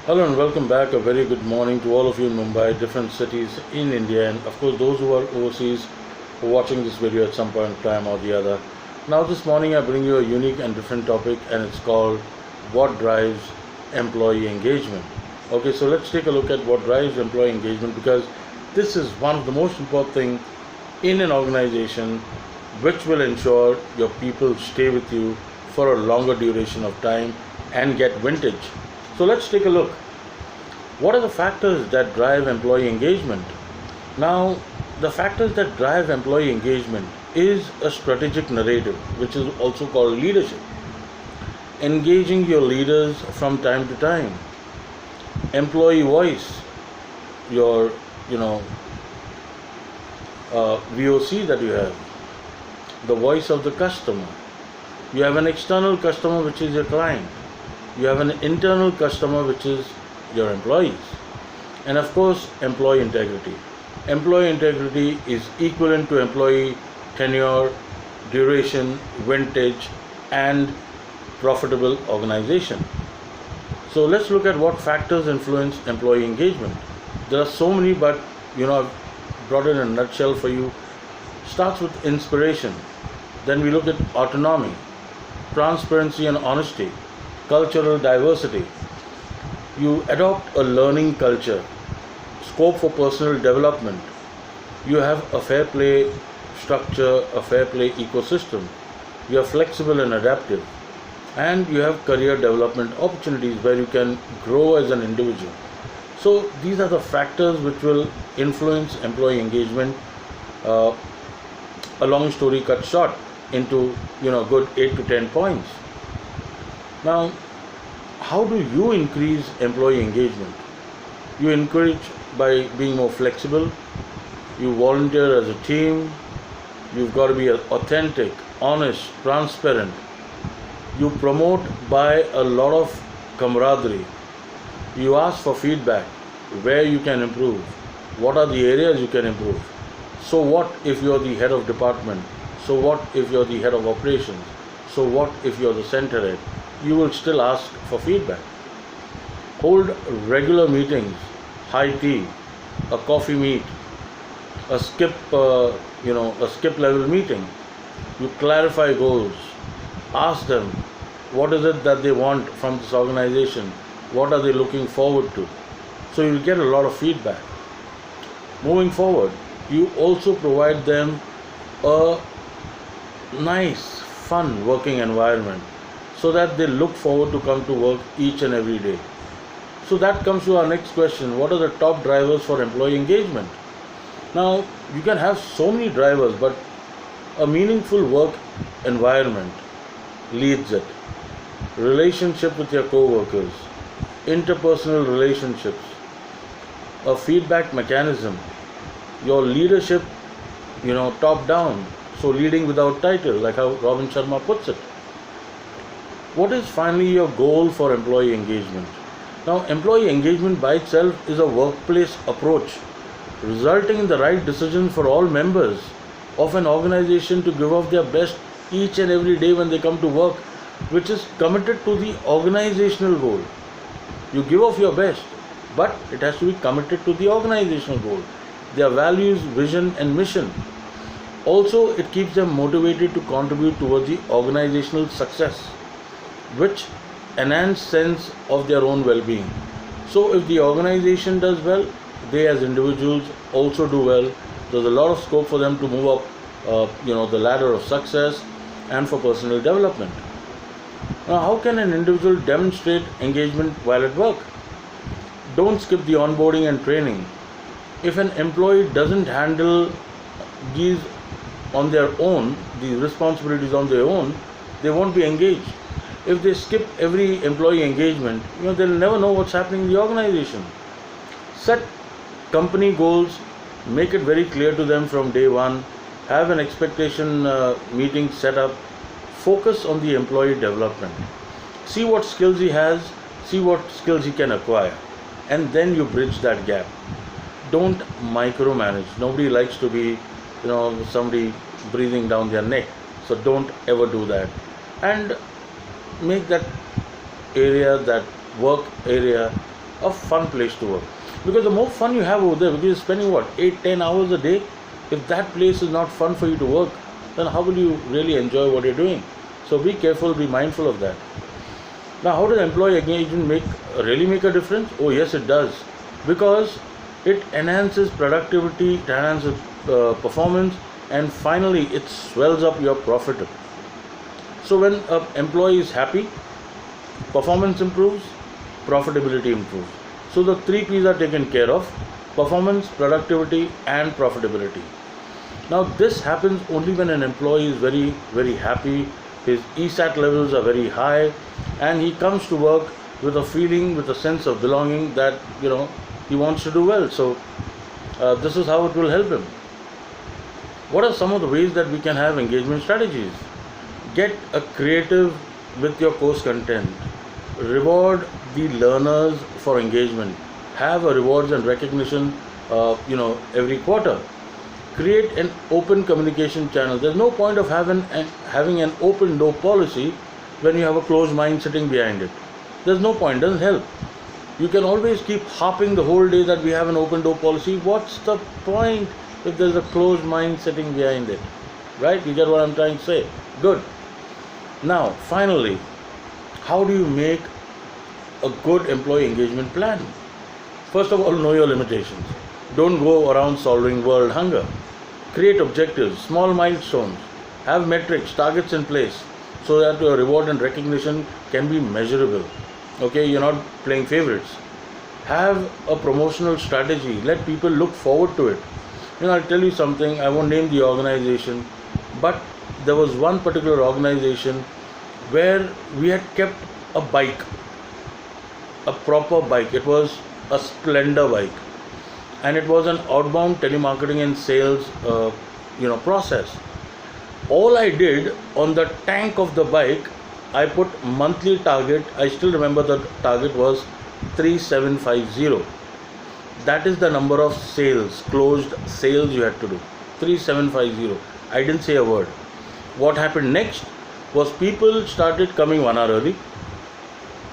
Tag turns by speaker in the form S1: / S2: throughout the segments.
S1: Hello and welcome back. A very good morning to all of you in Mumbai, different cities in India, and of course those who are overseas who are watching this video at some point in time or the other. Now, this morning I bring you a unique and different topic, and it's called what drives employee engagement. Okay, so let's take a look at what drives employee engagement, because this is one of the most important thing in an organization, which will ensure your people stay with you for a longer duration of time and get vintage. So let's take a look. What are the factors that drive employee engagement? Now, the factors that drive employee engagement is a strategic narrative, which is also called leadership. Engaging your leaders from time to time. Employee voice, your VOC that you have, the voice of the customer. You have an external customer, which is your client. You have an internal customer, which is your employees. And of course, employee integrity. Employee integrity is equivalent to employee tenure, duration, vintage, and profitable organization. So let's look at what factors influence employee engagement. There are so many, but I've brought it in a nutshell for you. Starts with inspiration. Then we look at autonomy, transparency and honesty, cultural diversity. You adopt a learning culture, scope for personal development. You have a fair play structure, a fair play ecosystem. You are flexible and adaptive. And you have career development opportunities where you can grow as an individual. So these are the factors which will influence employee engagement. A long story cut short into good 8 to 10 points. Now, how do you increase employee engagement? You encourage by being more flexible. You volunteer as a team. You've got to be authentic, honest, transparent. You promote by a lot of camaraderie. You ask for feedback, where you can improve, what are the areas you can improve. So what if you're the head of department? So what if you're the head of operations? So what if you're the center head? You will still ask for feedback. Hold regular meetings, high tea, a coffee meet, a skip level meeting. You clarify goals. Ask them what is it that they want from this organization, what are they looking forward to. So you'll get a lot of feedback. Moving forward, you also provide them a nice, fun working environment so that they look forward to come to work each and every day. So that comes to our next question. What are the top drivers for employee engagement? Now, you can have so many drivers, but a meaningful work environment leads it. Relationship with your co-workers, interpersonal relationships, a feedback mechanism, your leadership, top down, so leading without title, like how Robin Sharma puts it. What is finally your goal for employee engagement? Now, employee engagement by itself is a workplace approach, resulting in the right decision for all members of an organization to give off their best each and every day when they come to work, which is committed to the organizational goal. You give off your best, but it has to be committed to the organizational goal, their values, vision and mission. Also, it keeps them motivated to contribute towards the organizational success, which enhance sense of their own well-being. So if the organization does well, they as individuals also do well. There's a lot of scope for them to move up the ladder of success and for personal development. Now, how can an individual demonstrate engagement while at work? Don't skip the onboarding and training. If an employee doesn't handle these on their own, these responsibilities on their own, they won't be engaged. If they skip every employee engagement, they'll never know what's happening in the organization. Set company goals, make it very clear to them from day one, have an expectation meeting set up, focus on the employee development. See what skills he has, see what skills he can acquire, and then you bridge that gap. Don't micromanage. Nobody likes to be, somebody breathing down their neck. So don't ever do that. And make that area, that work area, a fun place to work. Because the more fun you have over there, because you're spending what, 8-10 hours a day, if that place is not fun for you to work, then how will you really enjoy what you're doing? So be careful, be mindful of that. Now, how does employee engagement really make a difference? Oh yes, it does, because it enhances productivity, it enhances performance, and finally it swells up your profit. So when an employee is happy, performance improves, profitability improves. So the 3 P's are taken care of: performance, productivity, and profitability. Now this happens only when an employee is very, very happy, his ESAT levels are very high, and he comes to work with a feeling, with a sense of belonging that, he wants to do well. So this is how it will help him. What are some of the ways that we can have engagement strategies? Get creative with your course content. Reward the learners for engagement. Have a rewards and recognition, every quarter. Create an open communication channel. There's no point of having an open door policy when you have a closed mind sitting behind it. There's no point, doesn't help. You can always keep harping the whole day that we have an open door policy. What's the point if there's a closed mind sitting behind it? Right? You get what I'm trying to say? Good. Now, finally, how do you make a good employee engagement plan? First of all, know your limitations. Don't go around solving world hunger. Create objectives, small milestones. Have metrics, targets in place so that your reward and recognition can be measurable. Okay, you're not playing favorites. Have a promotional strategy. Let people look forward to it. I'll tell you something, I won't name the organization, but there was one particular organization where we had kept a bike, a proper bike. It was a Splendor bike, and it was an outbound telemarketing and sales process. All I did on the tank of the bike, I put monthly target. I still remember the target was 3750. That is the number of sales, closed sales you had to do. 3750. I didn't say a word. What happened next was people started coming 1 hour early,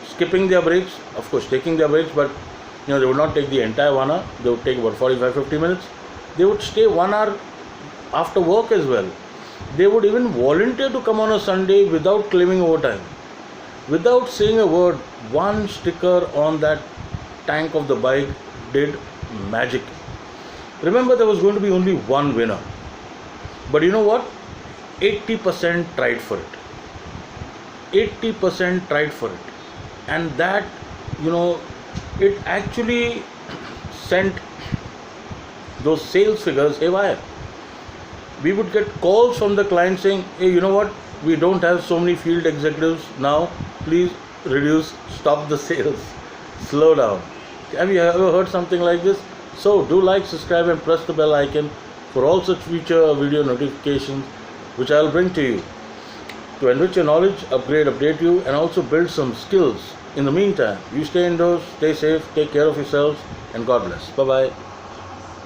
S1: skipping their breaks, of course taking their breaks, but they would not take the entire 1 hour. They would take about 45-50 minutes. They would stay 1 hour after work as well. They would even volunteer to come on a Sunday without claiming overtime. Without saying a word, one sticker on that tank of the bike did magic. Remember, there was going to be only one winner. But you know what? 80% tried for it. 80% tried for it. And that, it actually sent those sales figures haywire. We would get calls from the client saying, hey, you know what? We don't have so many field executives now. Please reduce, stop the sales, slow down. Have you ever heard something like this? So do like, subscribe, and press the bell icon for all such future video notifications which I will bring to you to enrich your knowledge, update you, and also build some skills. In the meantime, you stay indoors, stay safe, take care of yourselves, and God bless. Bye-bye.